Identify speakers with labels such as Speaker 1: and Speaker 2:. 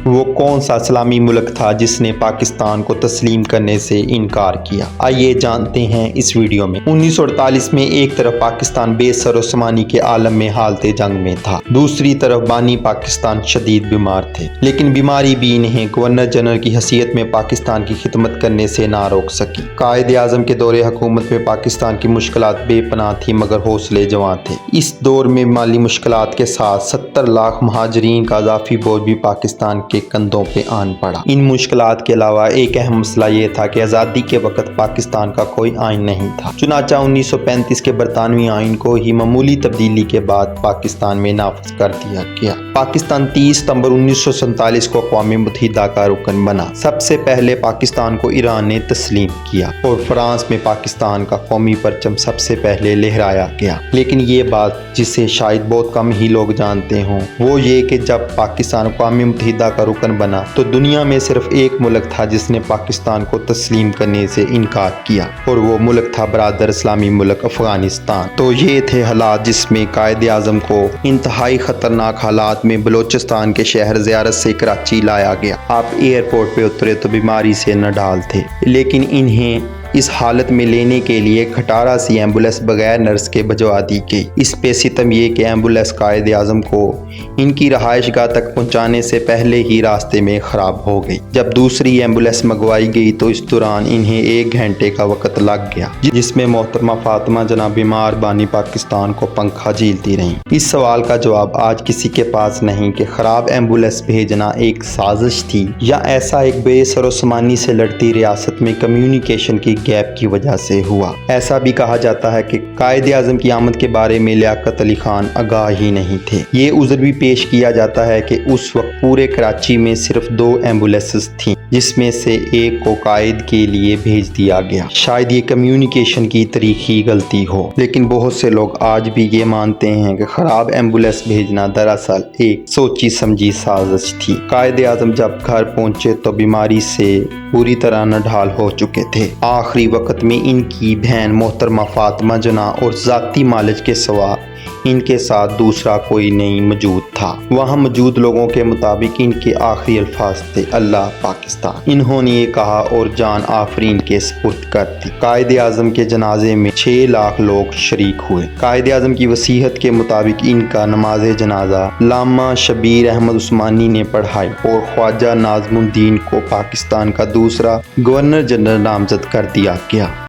Speaker 1: وہ کون سا اسلامی ملک تھا جس نے پاکستان کو تسلیم کرنے سے انکار کیا؟ آئیے جانتے ہیں اس ویڈیو میں۔ 1948 میں ایک طرف پاکستان بے سر و سامانی کے عالم میں حالت جنگ میں تھا، دوسری طرف بانی پاکستان شدید بیمار تھے، لیکن بیماری بھی انہیں گورنر جنرل کی حیثیت میں پاکستان کی خدمت کرنے سے نہ روک سکی۔ قائد اعظم کے دور حکومت میں پاکستان کی مشکلات بے پناہ تھی مگر حوصلے جواں تھے۔ اس دور میں مالی مشکلات کے ساتھ 70 لاکھ مہاجرین کا اضافی بوجھ بھی پاکستان کے کندھوں پہ آن پڑا۔ ان مشکلات کے علاوہ ایک اہم مسئلہ یہ تھا کہ آزادی کے وقت پاکستان کا کوئی آئین نہیں تھا، چنانچہ 1935 کے برطانوی آئین کو ہی معمولی تبدیلی کے بعد پاکستان میں نافذ کر دیا گیا۔ پاکستان 30 ستمبر 1947 کو اقوام متحدہ کا رکن بنا۔ سب سے پہلے پاکستان کو ایران نے تسلیم کیا اور فرانس میں پاکستان کا قومی پرچم سب سے پہلے لہرایا گیا۔ لیکن یہ بات جسے شاید بہت کم ہی لوگ جانتے ہوں وہ یہ کہ جب پاکستان اقوام متحدہ کا رکن بنا تو دنیا میں صرف ایک ملک تھا جس نے پاکستان کو تسلیم کرنے سے انکار کیا، اور وہ ملک تھا برادر اسلامی ملک افغانستان۔ تو یہ تھے حالات جس میں قائد اعظم کو انتہائی خطرناک حالات میں بلوچستان کے شہر زیارت سے کراچی لایا گیا۔ آپ ایئرپورٹ پہ اترے تو بیماری سے نہ ڈال تھے، لیکن انہیں اس حالت میں لینے کے لیے کھٹارہ سی ایمبولینس بغیر نرس کے بھجوا دی گئی۔ اس پہ ستم یہ کہ ایمبولینس قائد اعظم کو ان کی رہائش گاہ تک پہنچانے سے پہلے ہی راستے میں خراب ہو گئی۔ جب دوسری ایمبولینس منگوائی گئی تو اس دوران انہیں 1 گھنٹے کا وقت لگ گیا، جس میں محترمہ فاطمہ جناب بیمار بانی پاکستان کو پنکھا جھیلتی رہیں۔ اس سوال کا جواب آج کسی کے پاس نہیں کہ خراب ایمبولینس بھیجنا ایک سازش تھی یا ایسا ایک بے سر و سامانی سے لڑتی ریاست میں کمیونیکیشن کی گیپ کی وجہ سے ہوا۔ ایسا بھی کہا جاتا ہے کہ قائد اعظم کی آمد کے بارے میں لیاقت علی خان آگاہ ہی نہیں تھے۔ یہ عذر بھی پیش کیا جاتا ہے کہ اس وقت پورے کراچی میں صرف 2 ایمبولینسز تھیں، جس میں سے ایک کو قائد کے لیے بھیج دیا گیا۔ شاید یہ کمیونیکیشن کی تاریخی غلطی ہو، لیکن بہت سے لوگ آج بھی یہ مانتے ہیں کہ خراب ایمبولینس بھیجنا دراصل ایک سوچی سمجھی سازش تھی۔ قائد اعظم جب گھر پہنچے تو بیماری سے پوری طرح نڈھال ہو چکے تھے۔ آخری وقت میں ان کی بہن محترمہ فاطمہ جناح اور ذاتی معالج کے سوا ان کے ساتھ دوسرا کوئی نہیں موجود تھا۔ وہاں موجود لوگوں کے مطابق ان کے آخری الفاظ تھے، اللہ پاکستان۔ انہوں نے یہ کہا اور جان آفرین کے سپرد کر دی۔ قائد اعظم کے جنازے میں 6 لاکھ لوگ شریک ہوئے۔ قائد اعظم کی وصیت کے مطابق ان کا نماز جنازہ علامہ شبیر احمد عثمانی نے پڑھائی اور خواجہ ناظم الدین کو پاکستان کا دوسرا گورنر جنرل نامزد کر دیا گیا۔